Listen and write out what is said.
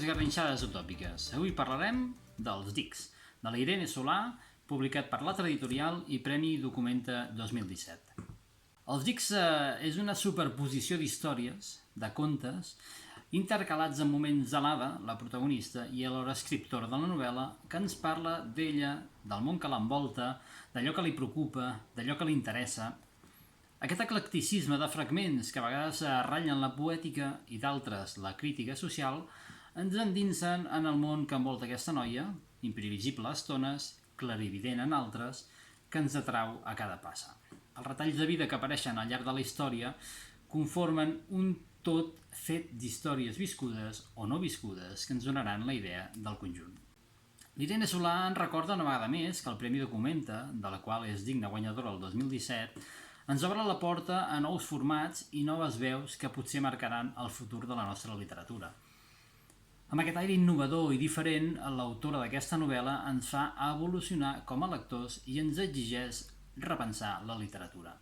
esgarrinxades utòpiques. Avui parlarem dels Dics, de la Irene Solà, publicat per l'Altra Editorial i Premi Documenta 2017. Els Dics és una superposició d'històries, de contes, intercalats en moments d'Alada, la protagonista, i alhora escriptora de la novel·la, que ens parla d'ella, del món que l'envolta, d'allò que li preocupa, d'allò que li interessa. Aquest eclecticisme de fragments que a vegades ratllen la poètica i d'altres la crítica social ens endinsen en el món que envolta aquesta noia, imprevisible a estones, clarivident en altres, que ens atrau a cada passa. Els retalls de vida que apareixen al llarg de la història conformen un tot fet d'històries viscudes o no viscudes que ens donaran la idea del conjunt. L'Irene Solà en recorda una vegada més que el Premi Documenta, de la qual és digna guanyadora el 2017, ens obre la porta a nous formats i noves veus que potser marcaran el futur de la nostra literatura. Amb aquest aire innovador i diferent, l'autora d'aquesta novel·la ens fa evolucionar com a lectors i ens exigeix repensar la literatura.